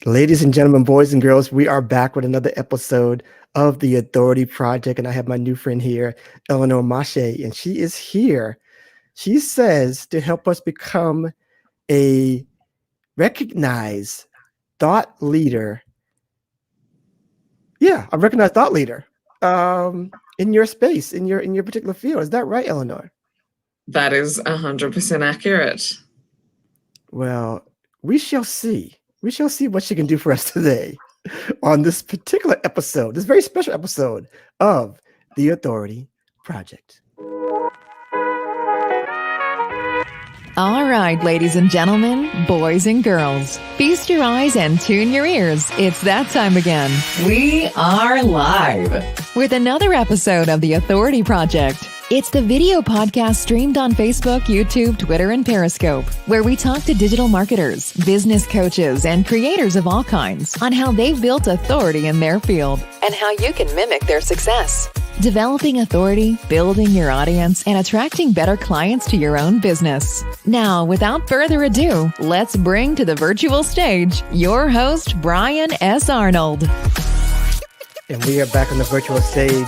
Ladies and gentlemen, boys and girls, we are back with another episode of the Authority Project. And I have my new friend here, Elinor Moshe, and she is here. She says to help us become a recognized thought leader. Yeah, a recognized thought leader in your space, in your particular field. Is that right, Elinor? That is 100% accurate. Well, we shall see. We shall see what she can do for us today on this particular episode, this very special episode of the Authority Project. All right, ladies and gentlemen, boys and girls, feast your eyes and tune your ears. It's that time again. We are live with another episode of the Authority Project. It's the video podcast streamed on Facebook, YouTube, Twitter, and Periscope, where we talk to digital marketers, business coaches, and creators of all kinds on how they've built authority in their field and how you can mimic their success. Developing authority, building your audience, and attracting better clients to your own business. Now, without further ado, let's bring to the virtual stage your host, Brian S. Arnold. And we are back on the virtual stage.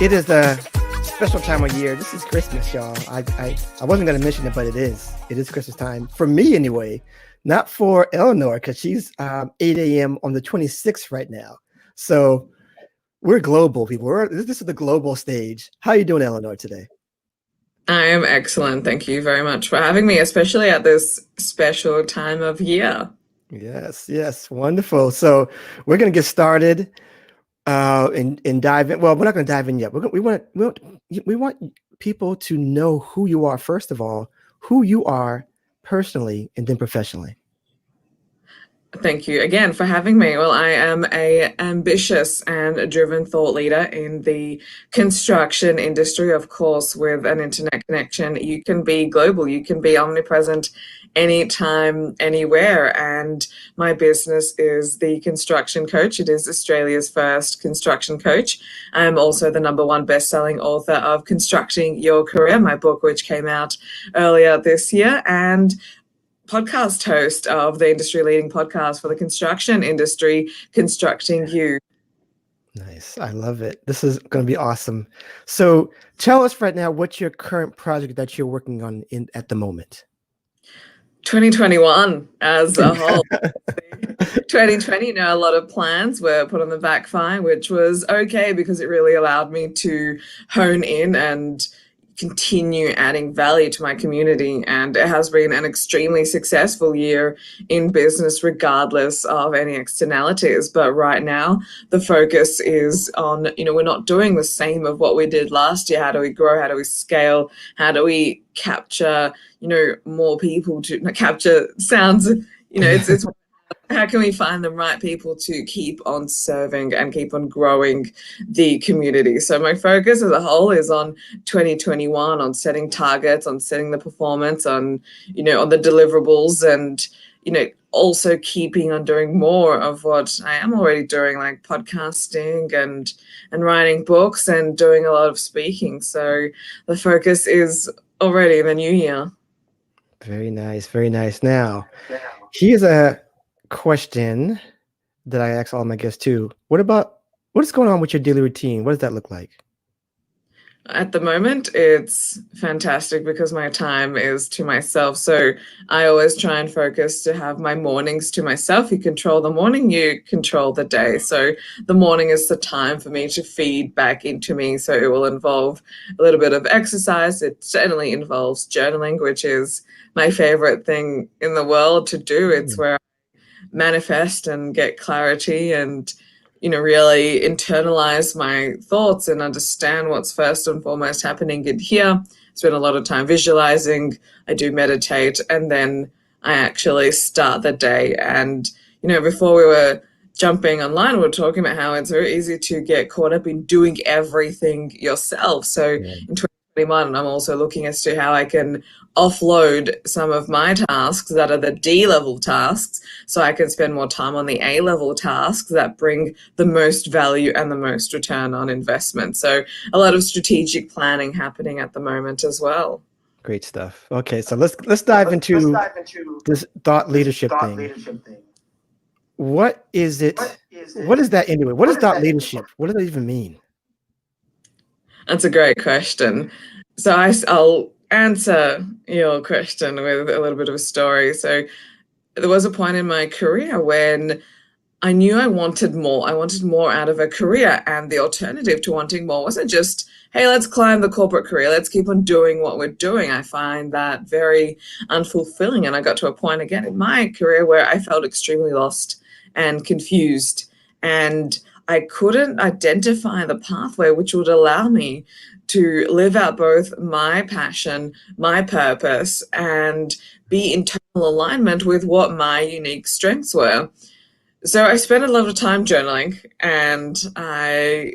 It is a special time of year. This is Christmas, y'all. I wasn't going to mention it, but it is. It is Christmas time. For me, anyway. Not for Elinor, because she's 8 a.m. on the 26th right now. So we're global people. This is the global stage. How are you doing, Elinor, today? I am excellent. Thank you very much for having me, especially at this special time of year. Yes. Wonderful. So we're going to get started and dive in. Well, we're not going to dive in yet. We want people to know who you are, first of all, who you are personally and then professionally. Thank you again for having me. Well, I am an ambitious and driven thought leader in the construction industry. Of course, with an internet connection, you can be global, you can be omnipresent anytime, anywhere. And my business is The Construction Coach. It is Australia's first construction coach. I'm also the #1 best-selling author of Constructing Your Career, my book, which came out earlier this year, and podcast host of the industry-leading podcast for the construction industry, Constructing You. Nice. I love it. This is going to be awesome. So tell us right now, what's your current project that you're working on at the moment? 2021 as a whole. 2020, a lot of plans were put on the back fire, which was okay because it really allowed me to hone in and continue adding value to my community. And it has been an extremely successful year in business, regardless of any externalities. But right now, the focus is on, we're not doing the same of what we did last year. How do we grow? How do we scale? How do we capture, more people to capture sounds, it's how can we find the right people to keep on serving and keep on growing the community? So my focus as a whole is on 2021, on setting targets, on setting the performance, on, on the deliverables, and, also keeping on doing more of what I am already doing, like podcasting and writing books and doing a lot of speaking. So the focus is already in the new year. Very nice. Very nice. Now, here's a question that I ask all my guests too. What is going on with your daily routine? What does that look like? At the moment, it's fantastic because my time is to myself. So I always try and focus to have my mornings to myself. You control the morning, you control the day. So the morning is the time for me to feed back into me. So it will involve a little bit of exercise. It certainly involves journaling, which is my favorite thing in the world to do. It's where I manifest and get clarity and really internalize my thoughts and understand what's first and foremost happening in here. Spend a lot of time visualizing. I do meditate, and then I actually start the day. And, before we were jumping online, we were talking about how it's very easy to get caught up in doing everything yourself. So in 2021, I'm also looking as to how I can offload some of my tasks that are the D-level tasks so I can spend more time on the A-level tasks that bring the most value and the most return on investment. So a lot of strategic planning happening at the moment as well. Great stuff. Okay, so let's dive into this thought leadership thing. What is it? What is that anyway? What is thought leadership? What does that even mean? That's a great question. So I'll answer your question with a little bit of a story. So there was a point in my career when I knew I wanted more. I wanted more out of a career, and the alternative to wanting more wasn't just, hey, let's climb the corporate career. Let's keep on doing what we're doing. I find that very unfulfilling. And I got to a point again in my career where I felt extremely lost and confused. And I couldn't identify the pathway which would allow me to live out both my passion, my purpose, and be in total alignment with what my unique strengths were. So I spent a lot of time journaling, and I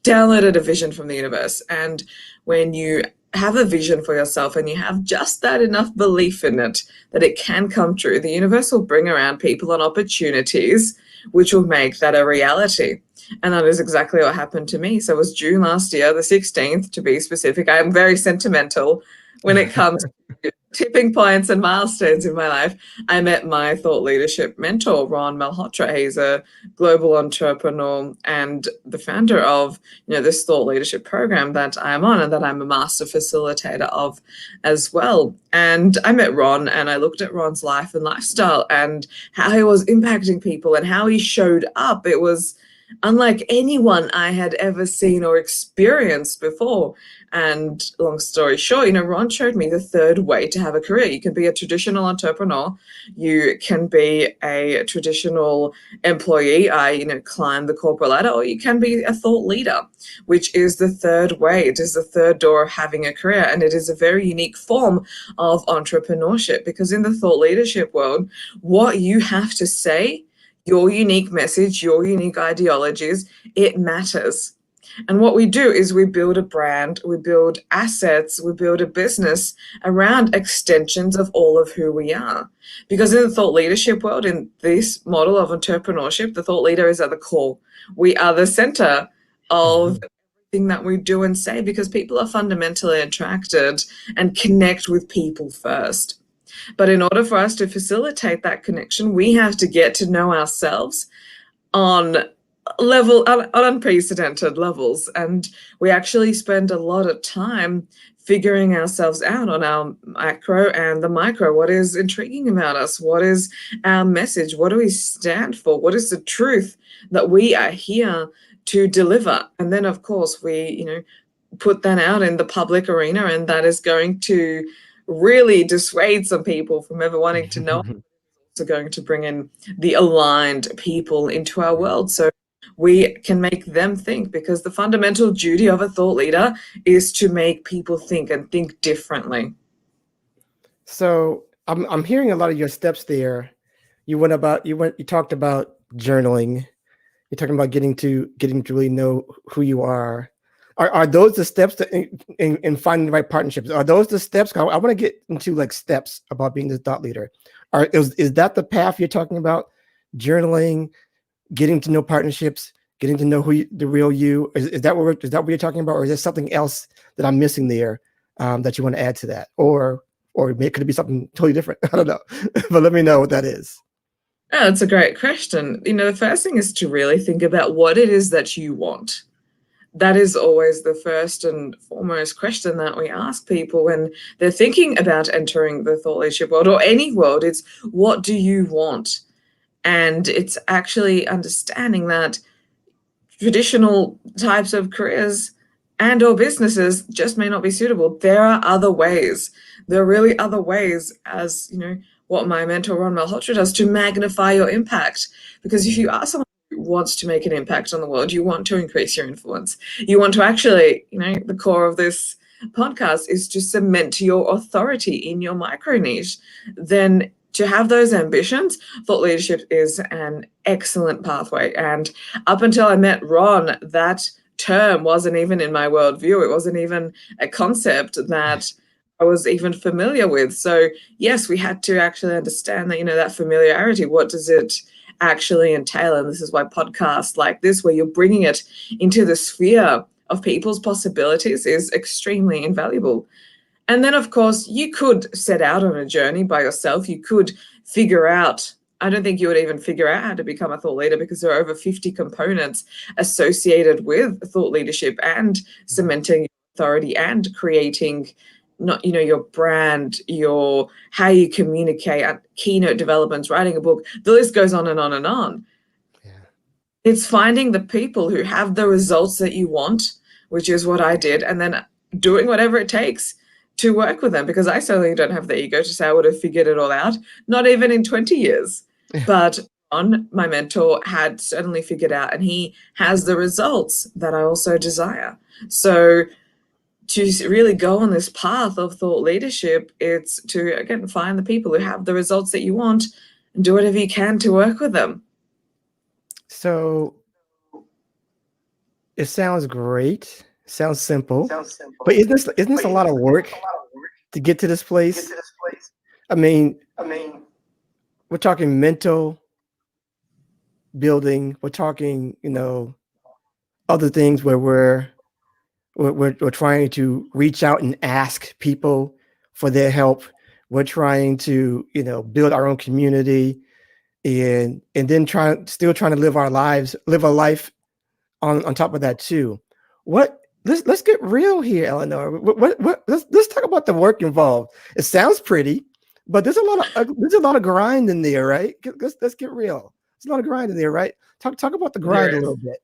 downloaded a vision from the universe. And when you have a vision for yourself and you have just that enough belief in it that it can come true, the universe will bring around people and opportunities which will make that a reality. And that is exactly what happened to me. So it was June last year, the 16th to be specific. I am very sentimental when it comes to tipping points and milestones in my life. I met my thought leadership mentor, Ron Malhotra. He's a global entrepreneur and the founder of this thought leadership program that I'm on and that I'm a master facilitator of as well. And I met Ron and I looked at Ron's life and lifestyle and how he was impacting people and how he showed up. It was unlike anyone I had ever seen or experienced before. And long story short, Ron showed me the third way to have a career. You can be a traditional entrepreneur. You can be a traditional employee. I, climb the corporate ladder, or you can be a thought leader, which is the third way. It is the third door of having a career. And it is a very unique form of entrepreneurship, because in the thought leadership world, what you have to say, your unique message, your unique ideologies, it matters. And what we do is we build a brand, we build assets, we build a business around extensions of all of who we are. Because in the thought leadership world, in this model of entrepreneurship, the thought leader is at the core. We are the center of everything that we do and say, because people are fundamentally attracted and connect with people first. But in order for us to facilitate that connection, we have to get to know ourselves on unprecedented levels. And we actually spend a lot of time figuring ourselves out on our macro and the micro. What is intriguing about us? What is our message? What do we stand for? What is the truth that we are here to deliver? And then, of course, we, put that out in the public arena, and that is going to really dissuade some people from ever wanting to know. Also going to bring in the aligned people into our world, so we can make them think, because the fundamental duty of a thought leader is to make people think and think differently. So I'm hearing a lot of your steps there. You talked about journaling. You're talking about getting to really know who you are. Are those the steps in finding the right partnerships? Are those the steps? I want to get into like steps about being the thought leader. Is that the path you're talking about? Journaling, getting to know partnerships, getting to know the real you. Is that what you're talking about, or is there something else that I'm missing there that you want to add to that, or could it be something totally different? I don't know, but let me know what that is. Oh, that's a great question. The first thing is to really think about what it is that you want. That is always the first and foremost question that we ask people when they're thinking about entering the thought leadership world or any world. It's, what do you want? And it's actually understanding that traditional types of careers and or businesses just may not be suitable. There are other ways. There are really other ways, as what my mentor Ron Malhotra does, to magnify your impact. Because if you are someone who wants to make an impact on the world, you want to increase your influence, you want to actually, the core of this podcast is to cement your authority in your micro niche, then to have those ambitions, thought leadership is an excellent pathway. And up until I met Ron, that term wasn't even in my worldview. It wasn't even a concept that I was even familiar with. So yes, we had to actually understand that, that familiarity, what does it actually entail? And this is why podcasts like this, where you're bringing it into the sphere of people's possibilities, is extremely invaluable. And then, of course, you could set out on a journey by yourself. You could figure out I don't think you would even figure out how to become a thought leader, because there are over 50 components associated with thought leadership and cementing authority and creating not, your brand, your how you communicate, keynote developments, writing a book. The list goes on and on and on. Yeah. It's finding the people who have the results that you want, which is what I did, and then doing whatever it takes to work with them, because I certainly don't have the ego to say I would have figured it all out, not even in 20 years. But my mentor had certainly figured out, and he has the results that I also desire. So to really go on this path of thought leadership, it's to, again, find the people who have the results that you want and do whatever you can to work with them. So it sounds great. Sounds simple. But isn't this a lot of work to get to this place? I mean, we're talking mental building. We're talking, other things where we're trying to reach out and ask people for their help. We're trying to, build our own community, and then still trying to live a life on top of that too. Let's get real here, Elinor. Let's talk about the work involved. It sounds pretty, but there's a lot of grind in there, right? Let's get real. There's a lot of grind in there, right? Talk about the grind a little bit.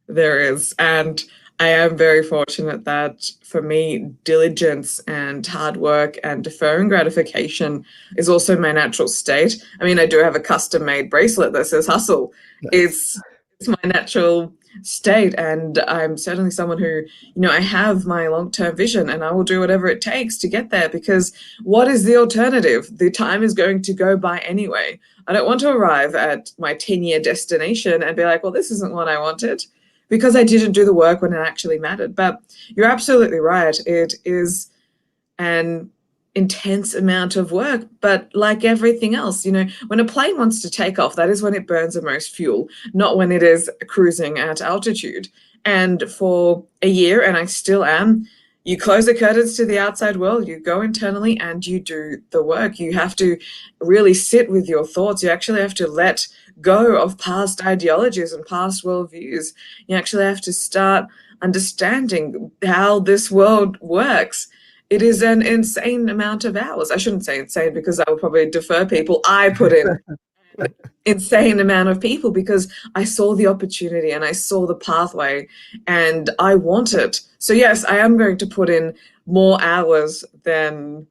There is, and I am very fortunate that for me, diligence and hard work and deferring gratification is also my natural state. I mean, I do have a custom-made bracelet that says hustle. Nice. It's my natural state, and I'm certainly someone who, I have my long-term vision, and I will do whatever it takes to get there, because what is the alternative? The time is going to go by anyway. I don't want to arrive at my 10-year destination and be like, well, this isn't what I wanted, because I didn't do the work when it actually mattered. But you're absolutely right. It is an intense amount of work, but like everything else, when a plane wants to take off, that is when it burns the most fuel, not when it is cruising at altitude. And for a year, and I still am, you close the curtains to the outside world, you go internally and you do the work. You have to really sit with your thoughts. You actually have to let go of past ideologies and past worldviews. You actually have to start understanding how this world works. It is an insane amount of hours. I shouldn't say insane, because I would probably defer people. I put in an insane amount of people because I saw the opportunity and I saw the pathway and I want it. So yes, I am going to put in more hours than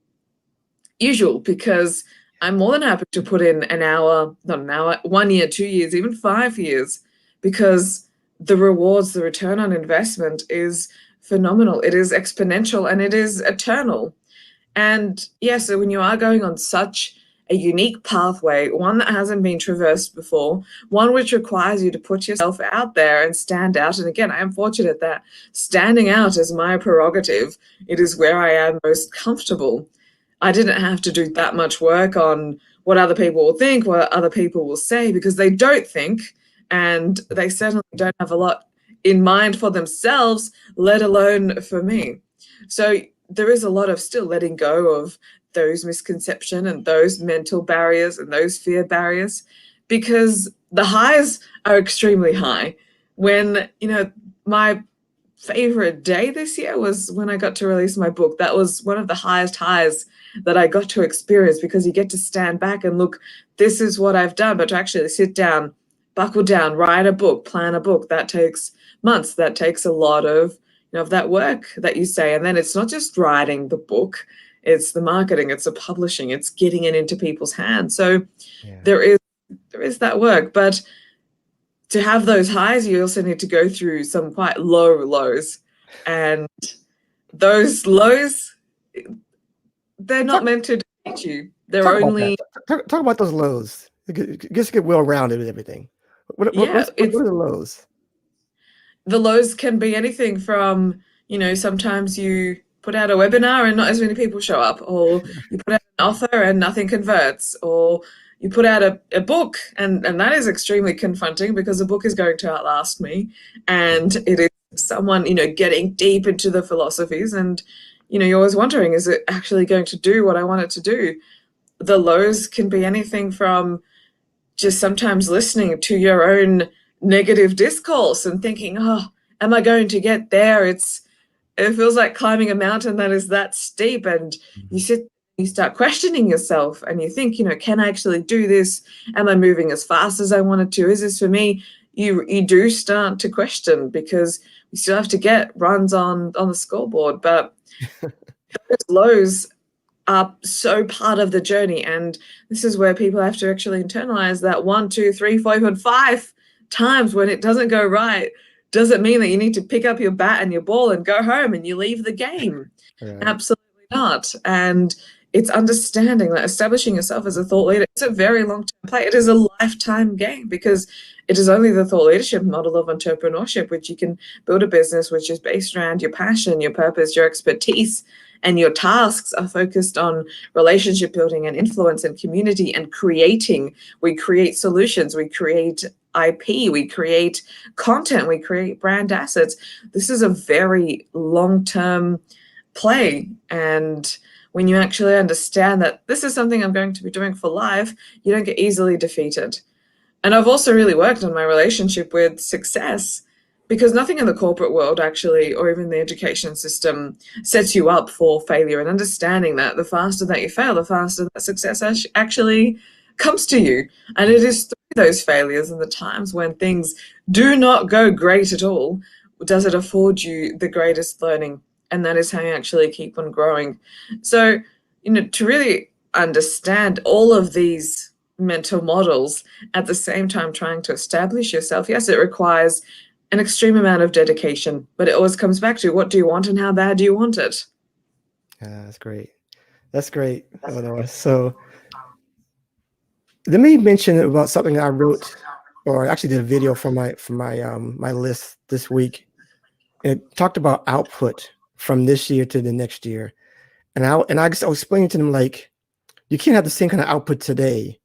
usual, because I'm more than happy to put in an hour, not an hour, 1 year, 2 years, even 5 years, because the rewards, the return on investment is phenomenal. It is exponential and it is eternal. And yes, so when you are going on such a unique pathway, one that hasn't been traversed before, one which requires you to put yourself out there and stand out. And again, I am fortunate that standing out is my prerogative. It is where I am most comfortable. I didn't have to do that much work on what other people will think, what other people will say, because they don't think, and they certainly don't have a lot in mind for themselves, let alone for me. So there is a lot of still letting go of those misconceptions and those mental barriers and those fear barriers, because the highs are extremely high. When, my favorite day this year was when I got to release my book. That was one of the highest highs that I got to experience, because you get to stand back and look, this is what I've done. But to actually sit down, buckle down, write a book, plan a book, that takes months. That takes a lot of, of that work that you say. And then it's not just writing the book, it's the marketing, it's the publishing, it's getting it into people's hands. So there is that work. But to have those highs, you also need to go through some quite low lows. And those lows, they're not meant to defeat you. They're only... Talk about those lows. Just get well-rounded with everything. What are the lows? The lows can be anything from, sometimes you put out a webinar and not as many people show up, or you put out an offer and nothing converts, or you put out a book and that is extremely confronting, because the book is going to outlast me, and it is someone, getting deep into the philosophies, and, you're always wondering, is it actually going to do what I want it to do? The lows can be anything from, just sometimes listening to your own negative discourse and thinking, oh, am I going to get there? It feels like climbing a mountain that is that steep, and you start questioning yourself and you think, can I actually do this? Am I moving as fast as I wanted to? Is this for me? You do start to question, because you still have to get runs on the scoreboard, but those lows are so part of the journey. And this is where people have to actually internalize that 1, 2, 3, 4, even 5 times when it doesn't go right doesn't mean that you need to pick up your bat and your ball and go home and you leave the game. Right. Absolutely not. And it's understanding that establishing yourself as a thought leader, it's a very long-term play. It is a lifetime game, because it is only the thought leadership model of entrepreneurship which you can build a business which is based around your passion, your purpose, your expertise, and your tasks are focused on relationship building and influence and community and creating. We create solutions, we create IP, we create content, we create brand assets. This is a very long-term play. And when you actually understand that this is something I'm going to be doing for life, you don't get easily defeated. And I've also really worked on my relationship with success, because nothing in the corporate world actually, or even the education system, sets you up for failure. And understanding that the faster that you fail, the faster that success actually comes to you. And it is through those failures and the times when things do not go great at all, does it afford you the greatest learning. And that is how you actually keep on growing. So, to really understand all of these mental models at the same time trying to establish yourself, yes, it requires an extreme amount of dedication, but it always comes back to what do you want and how bad do you want it? Yeah, that's great. That's great, Elinor. So let me mention about something I wrote, or actually did a video for my list this week. And it talked about output from this year to the next year. And I was explaining to them, like, you can't have the same kind of output today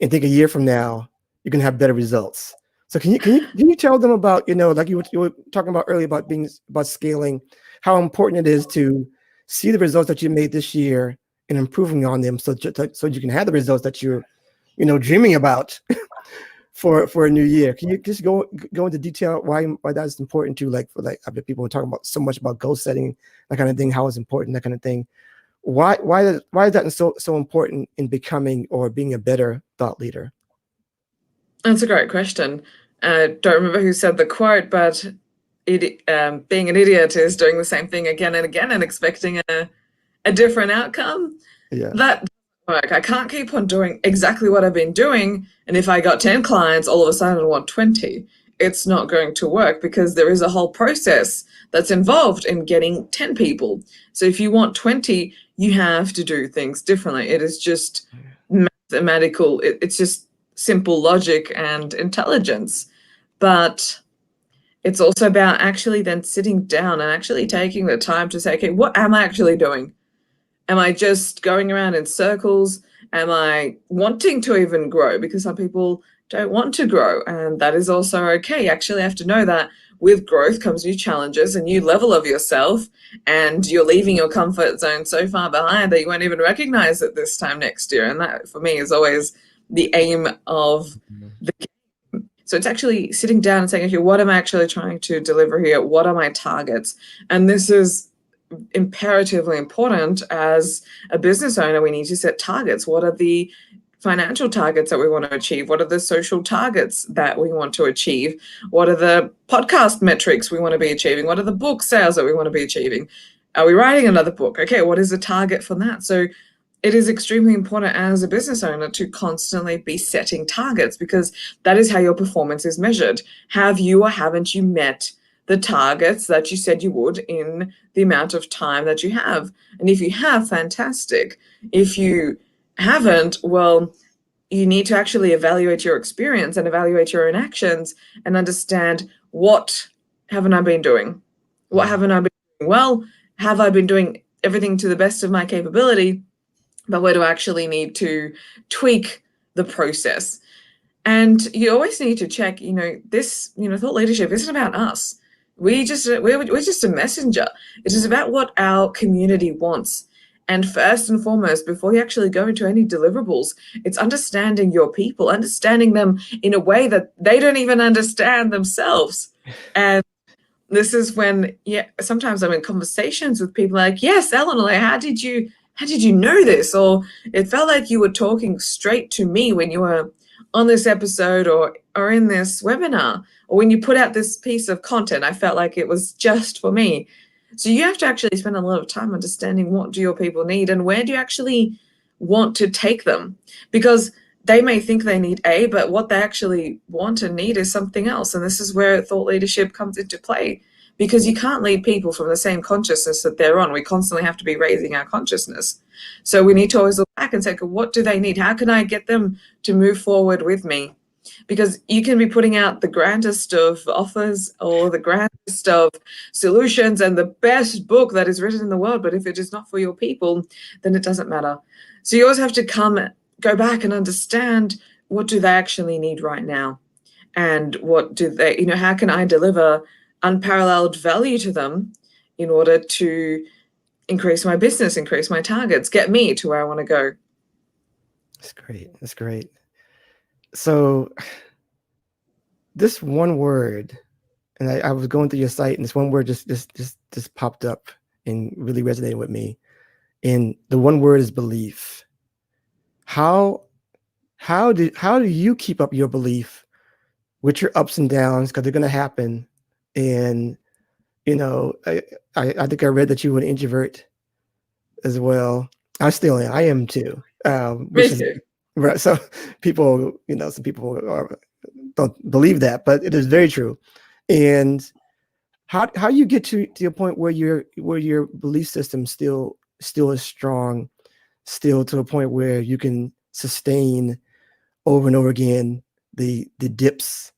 and think a year from now you're gonna have better results. So can you tell them about, like you were talking about earlier about scaling, how important it is to see the results that you made this year and improving on them, so you can have the results that you're, dreaming about for a new year. Can you just go into detail why that's important to, like, I've been people talking about so much about goal setting, that kind of thing, how it's important, that kind of thing. Why is that so important in becoming or being a better thought leader? That's a great question. Don't remember who said the quote, but being an idiot is doing the same thing again and again and expecting a different outcome. Yeah. That doesn't work. I can't keep on doing exactly what I've been doing, and if I got 10 clients, all of a sudden I want 20. It's not going to work, because there is a whole process that's involved in getting 10 people. So if you want 20, you have to do things differently. It is just mathematical. It's just simple logic and intelligence. But it's also about actually then sitting down and actually taking the time to say, okay, what am I actually doing? Am I just going around in circles? Am I wanting to even grow? Because some people don't want to grow, and that is also okay. You actually have to know that with growth comes new challenges, a new level of yourself, and you're leaving your comfort zone so far behind that you won't even recognize it this time next year. And that, for me, is always the aim of the game. So it's actually sitting down and saying, okay, what am I actually trying to deliver here? What are my targets? And this is imperatively important. As a business owner, we need to set targets. What are the financial targets that we want to achieve? What are the social targets that we want to achieve? What are the podcast metrics we want to be achieving? What are the book sales that we want to be achieving? Are we writing another book? Okay, what is the target for that? So it is extremely important as a business owner to constantly be setting targets, because that is how your performance is measured. Have you or haven't you met the targets that you said you would in the amount of time that you have? And if you have, fantastic. If you haven't, well, you need to actually evaluate your experience and evaluate your own actions and understand, what haven't I been doing? What haven't I been doing well? Have I been doing everything to the best of my capability? But where do I actually need to tweak the process? And you always need to check, this, thought leadership isn't about us. We're just a messenger. It is about what our community wants. And first and foremost, before you actually go into any deliverables, it's understanding your people, understanding them in a way that they don't even understand themselves. And this is when, sometimes I'm in conversations with people like, yes, Elinor, like, how did you know this? Or it felt like you were talking straight to me when you were on this episode or in this webinar, or when you put out this piece of content. I felt like it was just for me. So you have to actually spend a lot of time understanding what do your people need and where do you actually want to take them, because they may think they need A, but what they actually want and need is something else. And this is where thought leadership comes into play, because you can't lead people from the same consciousness that they're on. We constantly have to be raising our consciousness. So we need to always look back and say, what do they need? How can I get them to move forward with me? Because you can be putting out the grandest of offers or the grandest of solutions and the best book that is written in the world, but if it is not for your people, then it doesn't matter. So you always have to go back and understand, what do they actually need right now? And what do they, how can I deliver unparalleled value to them in order to increase my business, increase my targets, get me to where I want to go? That's great. That's great. So this one word, and I was going through your site, and this one word just popped up and really resonated with me. And the one word is belief. How do you keep up your belief with your ups and downs, because they're going to happen? And I think I read that you were an introvert as well. I am too. Me too. Right. So people, some people don't believe that, but it is very true. And how you get to a point where your belief system still is strong, still to a point where you can sustain over and over again the dips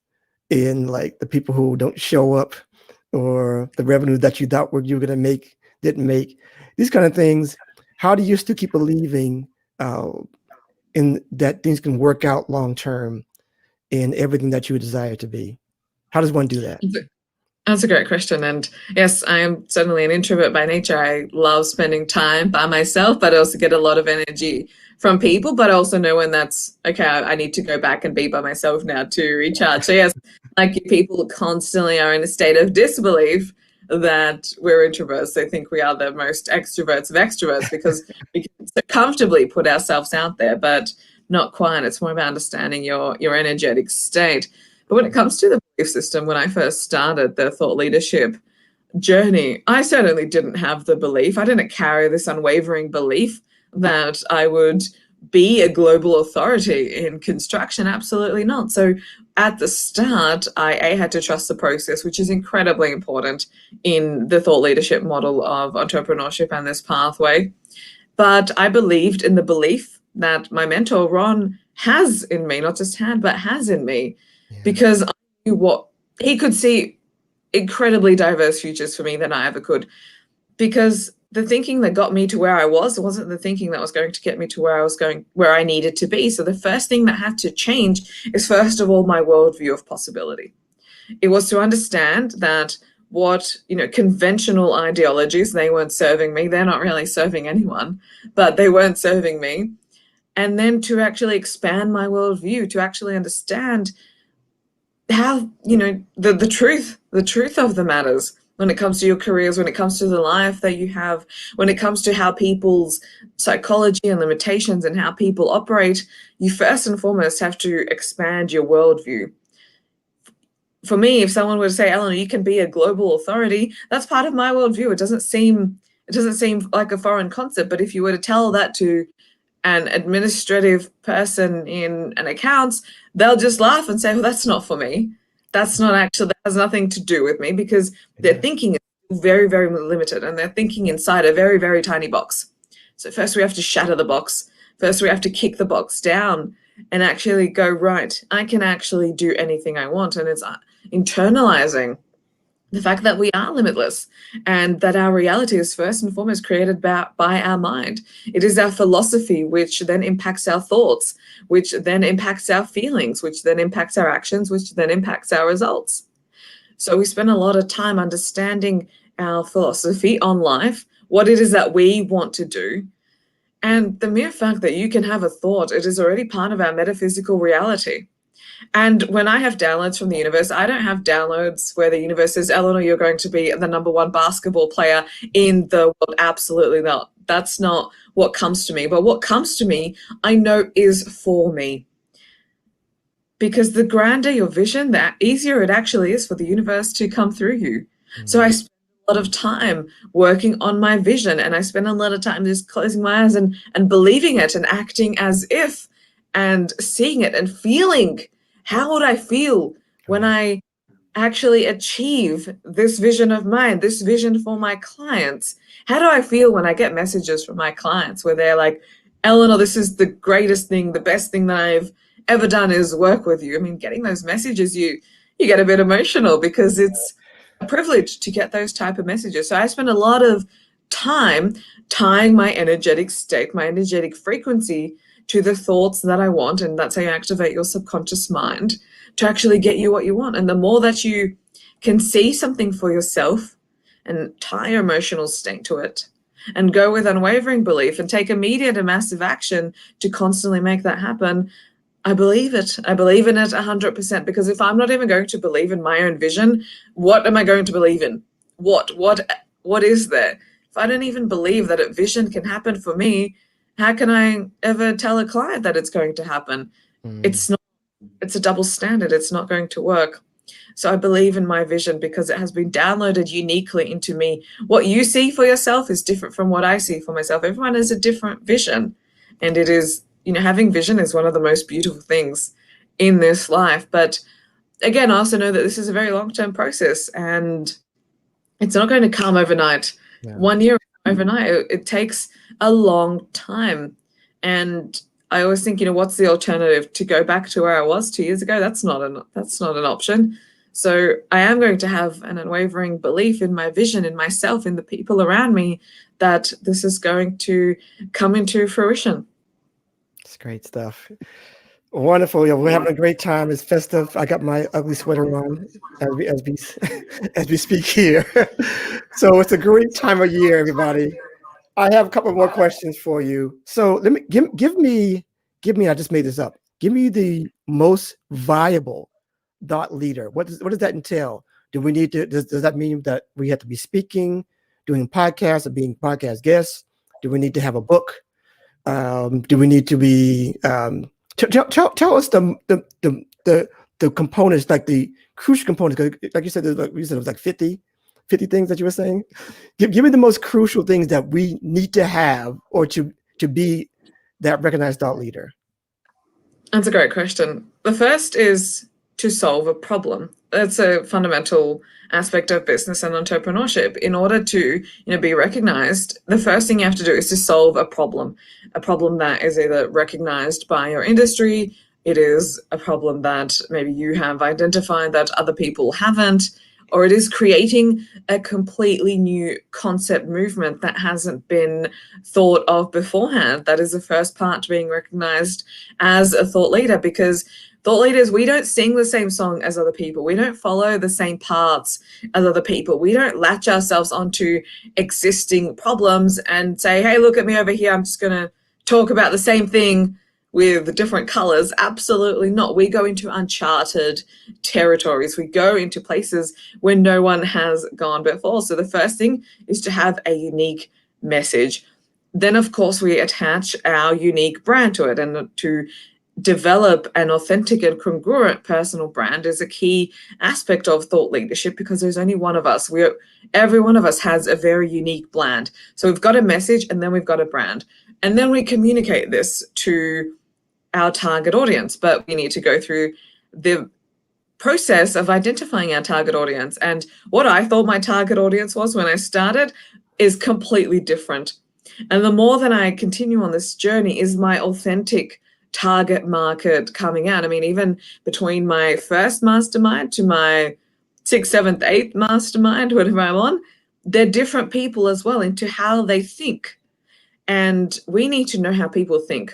in, like, the people who don't show up, or the revenue that you thought you were going to make didn't make, these kind of things. How do you still keep believing in that things can work out long term in everything that you desire to be? How does one do that? That's a great question. And yes, I am certainly an introvert by nature. I love spending time by myself, but I also get a lot of energy from people, but I also know when that's okay, I need to go back and be by myself now to recharge. So yes, like, people constantly are in a state of disbelief that we're introverts. They think we are the most extroverts of extroverts because we can so comfortably put ourselves out there, but not quite. It's more about understanding your energetic state. But when it comes to the belief system, when I first started the thought leadership journey, I certainly didn't have the belief. I didn't carry this unwavering belief that I would be a global authority in construction. Absolutely not. So at the start, I had to trust the process, which is incredibly important in the thought leadership model of entrepreneurship and this pathway. But I believed in the belief that my mentor, Ron, has in me, not just had, but has in me, because I knew what he could see incredibly diverse futures for me than I ever could. Because the thinking that got me to where I was wasn't the thinking that was going to get me to where I was going, where I needed to be. So the first thing that had to change is, first of all, my worldview of possibility. It was to understand that what, conventional ideologies, they weren't serving me. They're not really serving anyone, but they weren't serving me. And then to actually expand my worldview, to actually understand how, the truth of the matters when it comes to your careers, when it comes to the life that you have, when it comes to how people's psychology and limitations and how people operate. You first and foremost have to expand your worldview. For me, if someone were to say, Elinor, you can be a global authority, that's part of my worldview. It doesn't seem like a foreign concept, but if you were to tell that to an administrative person in an accounts, they'll just laugh and say, well, that's not for me. That's not actually, that has nothing to do with me, because their thinking is very, very limited, and they're thinking inside a very, very tiny box. So first we have to shatter the box. First we have to kick the box down and actually go, right, I can actually do anything I want. And it's internalizing the fact that we are limitless and that our reality is first and foremost created by our mind. It is our philosophy, which then impacts our thoughts, which then impacts our feelings, which then impacts our actions, which then impacts our results. So we spend a lot of time understanding our philosophy on life, what it is that we want to do, And the mere fact that you can have a thought, it is already part of our metaphysical reality. And when I have downloads from the universe, I don't have downloads where the universe says, Elinor, you're going to be the #1 basketball player in the world. Absolutely not. That's not what comes to me. But what comes to me, I know is for me. Because the grander your vision, the easier it actually is for the universe to come through you. So I spend a lot of time working on my vision, and I spend a lot of time just closing my eyes and believing it and acting as if, and seeing it and feeling, how would I feel when I actually achieve this vision of mine, this vision for my clients? How do I feel when I get messages from my clients where they're like, Elinor, this is the greatest thing, the best thing that I've ever done is work with you. I mean, getting those messages, you get a bit emotional because it's a privilege to get those type of messages. So I spend a lot of time tying my energetic state, my energetic frequency to the thoughts that I want, and that's how you activate your subconscious mind to actually get you what you want. And the more that you can see something for yourself and tie your emotional state to it and go with unwavering belief and take immediate and massive action to constantly make that happen, I believe it. I believe in it 100%, because if I'm not even going to believe in my own vision, what am I going to believe in? What is there? If I don't even believe that a vision can happen for me, how can I ever tell a client that it's going to happen? It's not. It's a double standard. It's not going to work. So I believe in my vision because it has been downloaded uniquely into me. What you see for yourself is different from what I see for myself. Everyone has a different vision, and it is, having vision is one of the most beautiful things in this life. But again, I also know that this is a very long-term process, and it's not going to come overnight. Yeah. 1 year overnight. It takes a long time. And I always think, what's the alternative? To go back to where I was 2 years ago? That's not an option. So I am going to have an unwavering belief in my vision, in myself, in the people around me, that this is going to come into fruition. It's great stuff. Wonderful. Yeah, we're having a great time. It's festive. I got my ugly sweater on as we speak here. So it's a great time of year, everybody. I have a couple more questions for you. So let me give me. I just made this up. Give me the most viable thought leader. What does that entail? Do we need to? Does that mean that we have to be speaking, doing podcasts, or being podcast guests? Do we need to have a book? Do we need to be? Tell us the components, like the crucial components. Like you said, it was like 50 things that you were saying. Give me the most crucial things that we need to have or to be that recognized thought leader. That's a great question. The first is to solve a problem. That's a fundamental aspect of business and entrepreneurship. In order to, be recognized, the first thing you have to do is to solve a problem that is either recognized by your industry, it is a problem that maybe you have identified that other people haven't, or it is creating a completely new concept movement that hasn't been thought of beforehand. That is the first part to being recognized as a thought leader, because thought leaders, we don't sing the same song as other people. We don't follow the same paths as other people. We don't latch ourselves onto existing problems and say, hey, look at me over here. I'm just going to talk about the same thing with different colors. Absolutely not. We go into uncharted territories. We go into places where no one has gone before. So the first thing is to have a unique message. Then, of course, we attach our unique brand to it, and to develop an authentic and congruent personal brand is a key aspect of thought leadership, because there's only one of us. Every one of us has a very unique brand. So we've got a message, and then we've got a brand. And then we communicate this to our target audience, but we need to go through the process of identifying our target audience. And what I thought my target audience was when I started is completely different. And the more that I continue on this journey is my authentic target market coming out. I mean, even between my first mastermind to my 6th, 7th, 8th mastermind, whatever I'm on, they're different people as well into how they think. And we need to know how people think.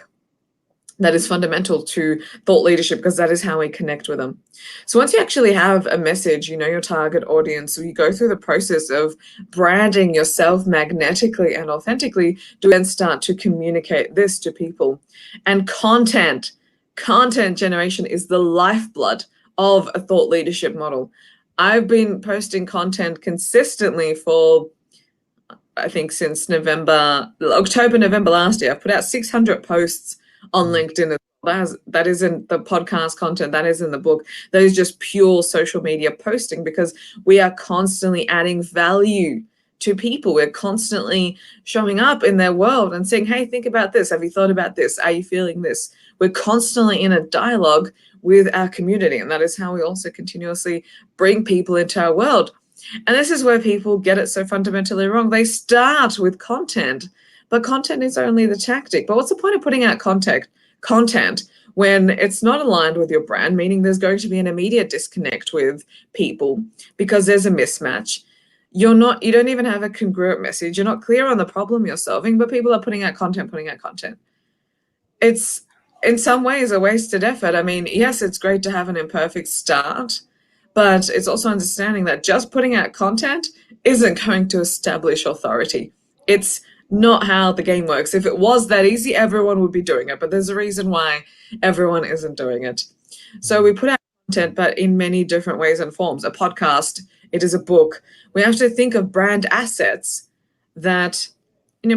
that is fundamental to thought leadership, because that is how we connect with them. So once you actually have a message, you know your target audience, so you go through the process of branding yourself magnetically and authentically to then start to communicate this to people. And content generation is the lifeblood of a thought leadership model. I've been posting content consistently for, I think, since October, November last year. I've put out 600 posts on LinkedIn. That is in the podcast content, that is in the book. That is just pure social media posting, because we are constantly adding value to people. We're constantly showing up in their world and saying, hey, think about this. Have you thought about this? Are you feeling this? We're constantly in a dialogue with our community. And that is how we also continuously bring people into our world. And this is where people get it so fundamentally wrong. They start with content, but content is only the tactic. But what's the point of putting out content when it's not aligned with your brand, meaning there's going to be an immediate disconnect with people because there's a mismatch. You don't even have a congruent message. You're not clear on the problem you're solving, but people are putting out content. It's in some ways a wasted effort. I mean, yes, it's great to have an imperfect start, but it's also understanding that just putting out content isn't going to establish authority. It's not how the game works. If it was that easy, everyone would be doing it, but there's a reason why everyone isn't doing it. So we put out content, but in many different ways and forms. A podcast, it is a book. We have to think of brand assets that,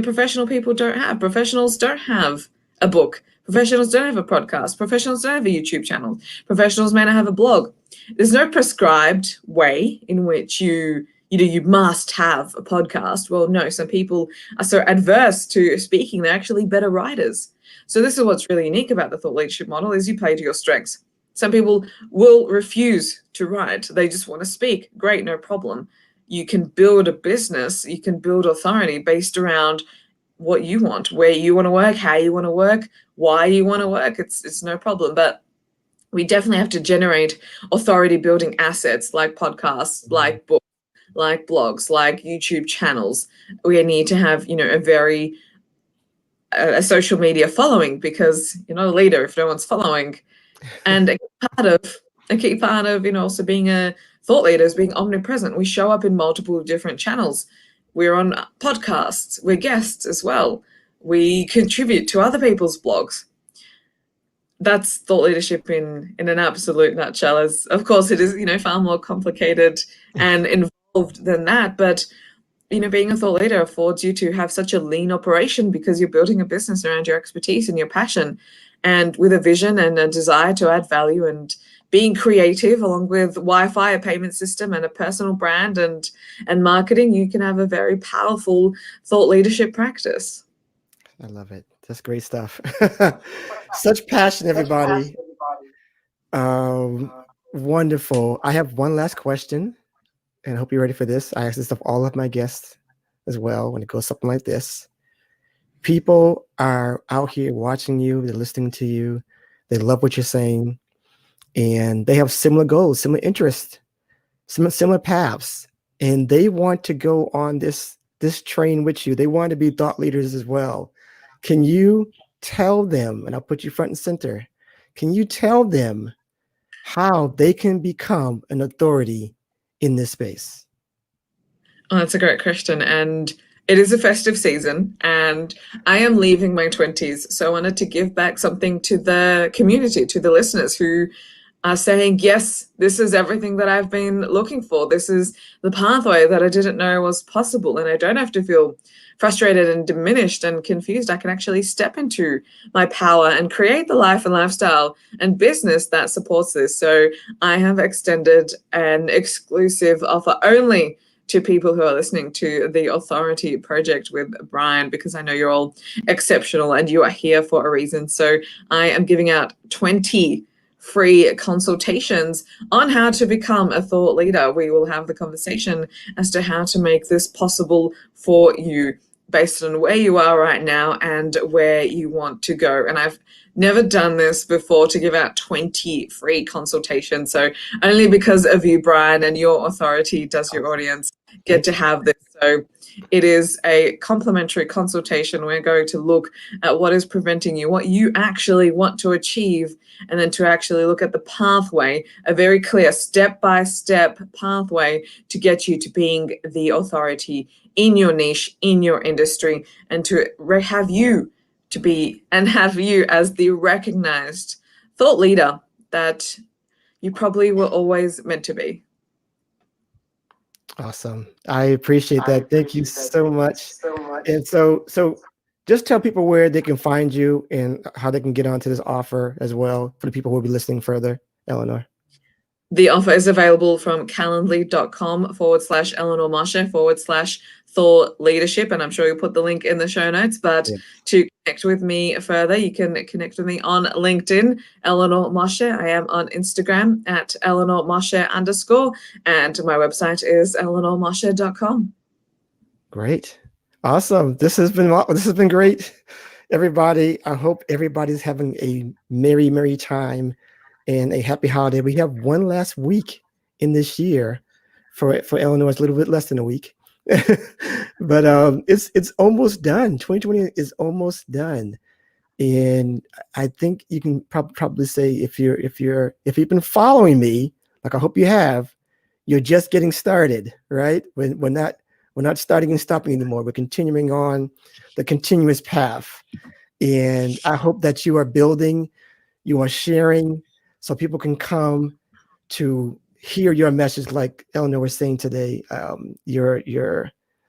professional people don't have. Professionals don't have a book. Professionals don't have a podcast. Professionals don't have a YouTube channel. Professionals may not have a blog. There's no prescribed way in which you must have a podcast. Well, no, some people are so adverse to speaking, they're actually better writers. So this is what's really unique about the thought leadership model, is you play to your strengths. Some people will refuse to write. They just want to speak. Great, no problem. You can build a business, you can build authority based around what you want, where you want to work, how you want to work, why you want to work. It's no problem. But we definitely have to generate authority building assets like podcasts, like books, like blogs, like YouTube channels. We need to have, a social media following, because you're not a leader if no one's following. And a key part of, also being a thought leader is being omnipresent. We show up in multiple different channels. We're on podcasts. We're guests as well. We contribute to other people's blogs. That's thought leadership in an absolute nutshell. As of course it is, far more complicated and involved than that. But being a thought leader affords you to have such a lean operation, because you're building a business around your expertise and your passion, and with a vision and a desire to add value, and being creative along with Wi-Fi, a payment system, and a personal brand and marketing, you can have a very powerful thought leadership practice. I love it. That's great stuff. Such passion, everybody. Wonderful. I have one last question, and I hope you're ready for this. I ask this of all of my guests as well when it goes something like this. People are out here watching you, they're listening to you, they love what you're saying, and they have similar goals, similar interests, similar paths, and they want to go on this train with you. They want to be thought leaders as well. Can you tell them, and I'll put you front and center, can you tell them how they can become an authority in this space? Oh, that's a great question. And it is a festive season, and I am leaving my 20s. So I wanted to give back something to the community, to the listeners who are saying, yes, this is everything that I've been looking for. This is the pathway that I didn't know was possible. And I don't have to feel frustrated and diminished and confused. I can actually step into my power and create the life and lifestyle and business that supports this. So I have extended an exclusive offer only to people who are listening to the Authority Project with Brian, because I know you're all exceptional and you are here for a reason. So I am giving out 20 free consultations on how to become a thought leader. We will have the conversation as to how to make this possible for you based on where you are right now and where you want to go. And I've never done this before to give out 20 free consultations. So only because of you, Brian, and your authority does your audience get to have this. So it is a complimentary consultation. We're going to look at what is preventing you, what you actually want to achieve, and then to actually look at the pathway, a very clear step-by-step pathway to get you to being the authority in your niche, in your industry, and to have you to be and have you as the recognized thought leader that you probably were always meant to be. Awesome. I appreciate that. Thank you so much. And so just tell people where they can find you and how they can get onto this offer as well for the people who will be listening further, Elinor. The offer is available from calendly.com/Elinor Moshe /thought leadership. And I'm sure you'll put the link in the show notes. But to connect with me further, you can connect with me on LinkedIn, Elinor Moshe. I am on Instagram at Elinor Moshe _. And my website is elinormoshe.com. Great. Awesome. This has been great. Everybody, I hope everybody's having a merry, merry time and a happy holiday. We have one last week in this year for Elinor. It's a little bit less than a week, but it's almost done. 2020 is almost done, and I think you can probably say if you've been following me, like I hope you have, you're just getting started, right? We're not starting and stopping anymore. We're continuing on the continuous path, and I hope that you are building, you are sharing, so people can come to hear your message, like Elinor was saying today.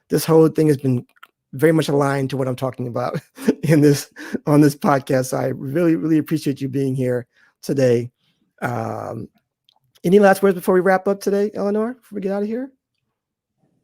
This whole thing has been very much aligned to what I'm talking about on this podcast. So I really, really appreciate you being here today. Any last words before we wrap up today, Elinor, before we get out of here?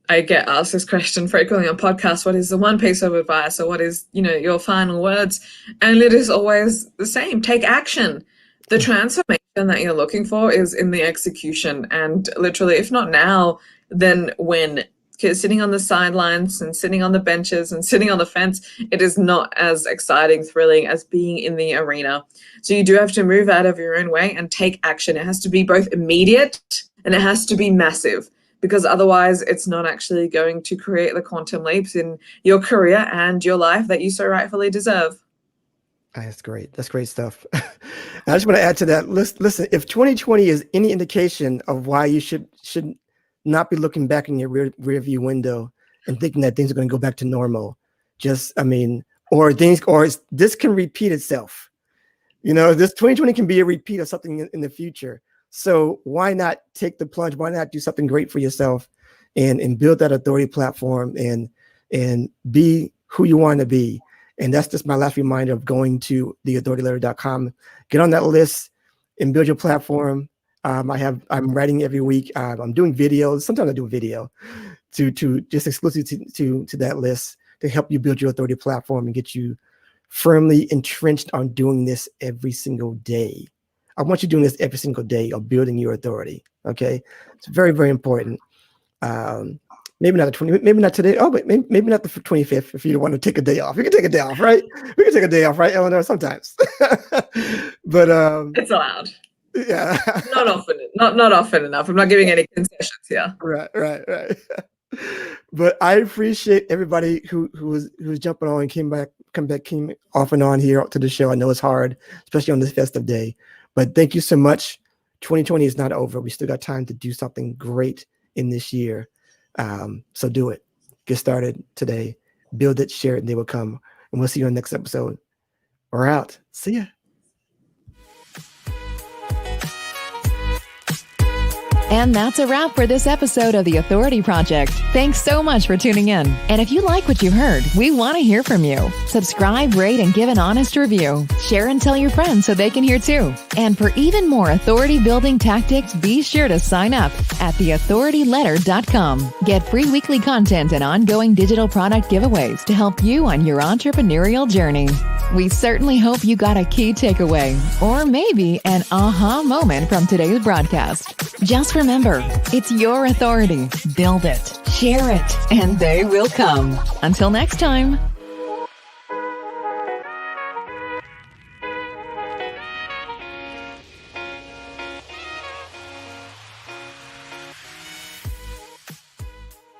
I get asked this question frequently on podcasts. What is the one piece of advice, or what is, your final words? And it is always the same. Take action. The transformation that you're looking for is in the execution, and literally, if not now, then when? Because sitting on the sidelines and sitting on the benches and sitting on the fence, it is not as exciting, thrilling as being in the arena. So you do have to move out of your own way and take action. It has to be both immediate and it has to be massive, because otherwise it's not actually going to create the quantum leaps in your career and your life that you so rightfully deserve. That's great. That's great stuff. I just want to add to that. Listen, if 2020 is any indication of why you should not be looking back in your rear view window and thinking that things are going to go back to normal, this can repeat itself. This 2020 can be a repeat of something in the future. So why not take the plunge? Why not do something great for yourself and build that authority platform and be who you want to be? And that's just my last reminder of going to theauthorityletter.com. Get on that list and build your platform. I'm writing every week. I'm doing videos. Sometimes I do a video to just exclusive to that list to help you build your authority platform and get you firmly entrenched on doing this every single day. I want you doing this every single day of building your authority. Okay, it's very, very important. Maybe not maybe not today. Oh, but maybe not the 25th. If you want to take a day off, you can take a day off, right? We can take a day off, right, Elinor? Sometimes, but it's allowed. Yeah, not often enough. I'm not giving any concessions here. Right. But I appreciate everybody who was jumping on and came off and on here to the show. I know it's hard, especially on this festive day. But thank you so much. 2020 is not over. We still got time to do something great in this year. So do it. Get started today. Build it, share it, and they will come. And we'll see you on the next episode. We're out. See ya. And that's a wrap for this episode of The Authority Project. Thanks so much for tuning in. And if you like what you heard, we want to hear from you. Subscribe, rate, and give an honest review. Share and tell your friends so they can hear too. And for even more authority-building tactics, be sure to sign up at theauthorityletter.com. Get free weekly content and ongoing digital product giveaways to help you on your entrepreneurial journey. We certainly hope you got a key takeaway, or maybe an aha moment from today's broadcast. Just remember, it's your authority. Build it, share it, and they will come. Until next time.